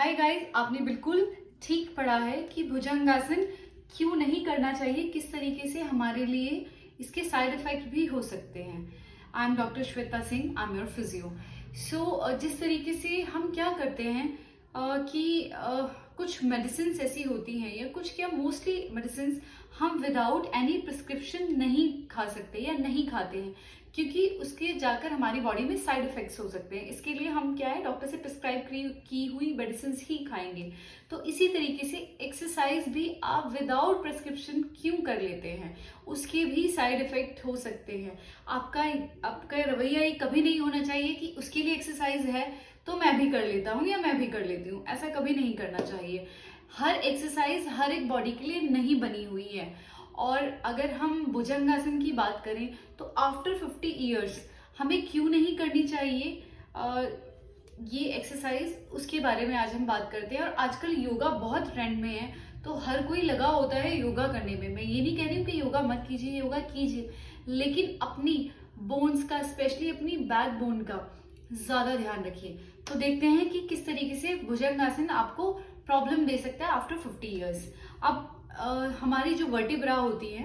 Hi guys, आपने बिल्कुल ठीक पढ़ा है कि भुजंगासन क्यों नहीं करना चाहिए, किस तरीके से हमारे लिए इसके साइड इफेक्ट भी हो सकते हैं। I am doctor Shweta Singh, I am your physio. So जिस तरीके से हम क्या करते हैं कि कुछ मेडिसिन ऐसी होती हैं या कुछ क्या मोस्टली मेडिसिन हम विदाउट एनी प्रिस्क्रिप्शन नहीं खा सकते या नहीं खाते हैं, क्योंकि उसके जाकर हमारी बॉडी में साइड इफेक्ट्स हो सकते हैं। इसके लिए हम क्या है, डॉक्टर से प्रिस्क्राइब की हुई मेडिसिन ही खाएंगे। तो इसी तरीके से एक्सरसाइज भी आप विदाउट प्रिस्क्रिप्शन क्यों कर लेते हैं, उसके भी साइड इफेक्ट हो सकते हैं। आपका रवैया ये कभी नहीं होना चाहिए कि उसके लिए एक्सरसाइज है तो मैं भी कर लेता हूँ या मैं भी कर लेती हूँ, ऐसा कभी नहीं करना चाहिए। हर एक्सरसाइज हर एक बॉडी के लिए नहीं बनी हुई है। और अगर हम भुजंगासन की बात करें तो आफ्टर 50 ईयर्स हमें क्यों नहीं करनी चाहिए ये एक्सरसाइज, उसके बारे में आज हम बात करते हैं। और आजकल योगा बहुत ट्रेंड में है, तो हर कोई लगा होता है योगा करने में। मैं ये नहीं कह रही हूँ कि योगा मत कीजिए, योगा कीजिए, लेकिन अपनी बोन्स का, स्पेशली अपनी बैक बोन का ज्यादा ध्यान रखिए। तो देखते हैं कि किस तरीके से भुजंगासन आपको प्रॉब्लम दे सकता है आफ्टर 50 ईयर्स। अब हमारी जो वर्टिब्रा होती है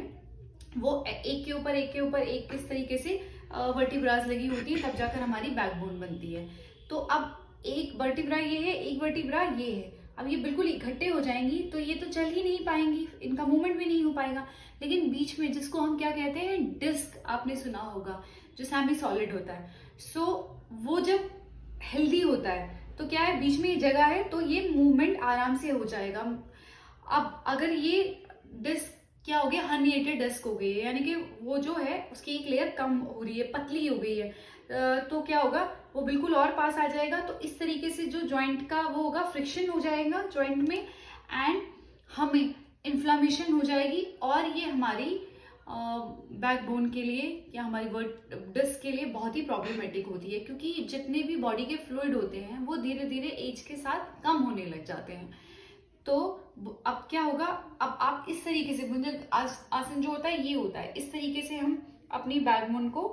वो एक के ऊपर एक किस तरीके से वर्टिब्रास लगी होती है, तब जाकर हमारी बैकबोन बनती है। तो अब एक वर्टिब्रा ये है, एक वर्टिब्रा ये है। अब ये बिल्कुल इकट्ठे हो जाएंगी तो ये तो चल ही नहीं पाएंगी, इनका मूवमेंट भी नहीं हो पाएगा। लेकिन बीच में, जिसको हम क्या कहते हैं, डिस्क, आपने सुना होगा, जो सेमी सॉलिड होता है। सो वो जब हेल्दी होता है तो क्या है, बीच में ये जगह है तो ये मूवमेंट आराम से हो जाएगा। अब अगर ये डिस्क क्या हो गया, हर्निएटेड डिस्क हो गई है, यानी कि वो जो है उसकी एक लेयर कम हो रही है, पतली हो गई है, तो क्या होगा, वो बिल्कुल और पास आ जाएगा। तो इस तरीके से जो जॉइंट का वो होगा, फ्रिक्शन हो जाएगा जॉइंट में, एंड हमें इन्फ्लामेशन हो जाएगी। और ये हमारी बैकबोन के लिए या हमारी डिस्क के लिए बहुत ही प्रॉब्लमेटिक होती है, क्योंकि जितने भी बॉडी के फ्लूइड होते हैं वो धीरे धीरे एज के साथ कम होने लग जाते हैं। तो अब क्या होगा, अब आप इस तरीके से भुजंग आसन जो होता है ये होता है, इस तरीके से हम अपनी बैकबोन को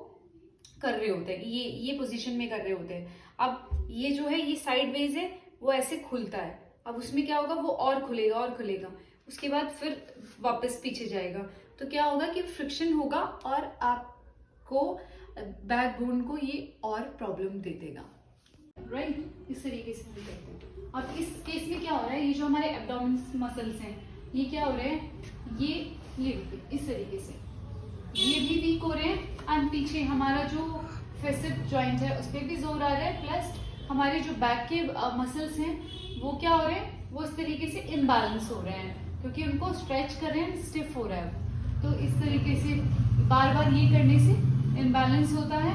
कर रहे होते हैं, ये पोजीशन में कर रहे होते हैं। अब ये जो है, ये साइड वेज है, वो ऐसे खुलता है। अब उसमें क्या होगा, वो और खुलेगा और खुलेगा, उसके बाद फिर वापस पीछे जाएगा। तो क्या होगा कि फ्रिक्शन होगा और आपको बैकबोन को ये और प्रॉब्लम दे देगा, राइट? इस तरीके से हम करते हैं। अब इस केस में क्या हो रहा है, ये जो हमारे एब्डोमेन मसल्स हैं, ये क्या हो रहे हैं, ये इस तरीके से ये भी वीक हो रहे हैं। एंड पीछे हमारा जो फेसिप जॉइंट है उस पर भी जोर आ रहा है, प्लस हमारे जो बैक के मसल्स हैं वो क्या हो रहे हैं, वो इस तरीके से इनबैलेंस हो रहे हैं, क्योंकि उनको स्ट्रेच कर रहे हैं, स्टिफ हो रहा है। तो इस तरीके से बार बार ये करने से इनबैलेंस होता है।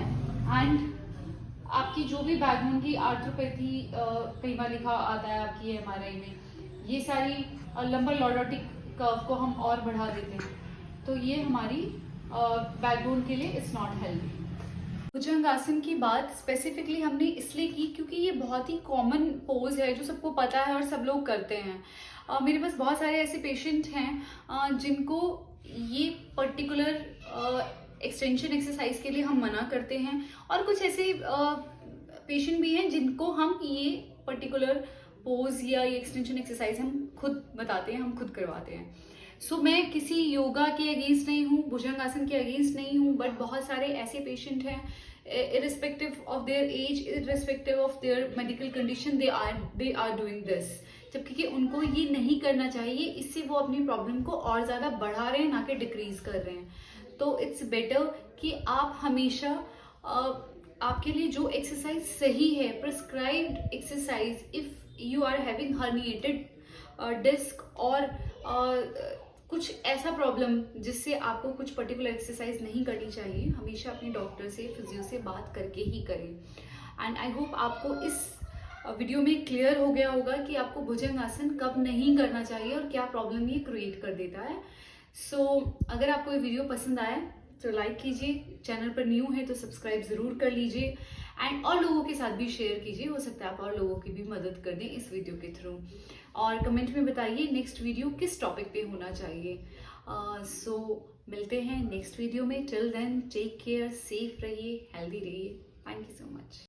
एंड आपकी जो भी बैकबोन की आर्थ्रोपैथी, कई बार लिखा आता है आपकी एमआरआई में, ये सारी लंबर लॉर्डोटिक कर्व को हम और बढ़ा देते हैं। तो ये हमारी बैकबोन के लिए इट्स नॉट हेल्दी। भुजंगासन की बात स्पेसिफिकली हमने इसलिए की क्योंकि ये बहुत ही कॉमन पोज है जो सबको पता है और सब लोग करते हैं। मेरे पास बहुत सारे ऐसे पेशेंट हैं जिनको ये पर्टिकुलर एक्सटेंशन एक्सरसाइज के लिए हम मना करते हैं, और कुछ ऐसे पेशेंट भी हैं जिनको हम ये पर्टिकुलर पोज या ये एक्सटेंशन एक्सरसाइज हम खुद बताते हैं, हम खुद करवाते हैं। सो मैं किसी योगा के अगेंस्ट नहीं हूँ, भुजंगासन के अगेंस्ट नहीं हूँ, बट बहुत सारे ऐसे पेशेंट हैं, irrespective of their age, irrespective of their medical condition, they are doing this, जबकि उनको ये नहीं करना चाहिए। इससे वो अपनी प्रॉब्लम को और ज्यादा बढ़ा रहे हैं, ना कि डिक्रीज कर रहे हैं। तो इट्स बेटर कि आप हमेशा आपके लिए जो एक्सरसाइज सही है, prescribed exercise, if you are having herniated disc और कुछ ऐसा प्रॉब्लम जिससे आपको कुछ पर्टिकुलर एक्सरसाइज नहीं करनी चाहिए, हमेशा अपने डॉक्टर से, फिजियो से बात करके ही करें। एंड आई होप आपको इस वीडियो में क्लियर हो गया होगा कि आपको भुजंगासन कब नहीं करना चाहिए और क्या प्रॉब्लम ये क्रिएट कर देता है। सो अगर आपको ये वीडियो पसंद आया तो लाइक कीजिए, चैनल पर न्यू है तो सब्सक्राइब जरूर कर लीजिए, एंड और लोगों के साथ भी शेयर कीजिए, हो सकता है आप और लोगों की भी मदद कर दें इस वीडियो के थ्रू। और कमेंट में बताइए नेक्स्ट वीडियो किस टॉपिक पे होना चाहिए। सो मिलते हैं नेक्स्ट वीडियो में। Till then take care, safe रहिए, हेल्दी रहिए। Thank you so much.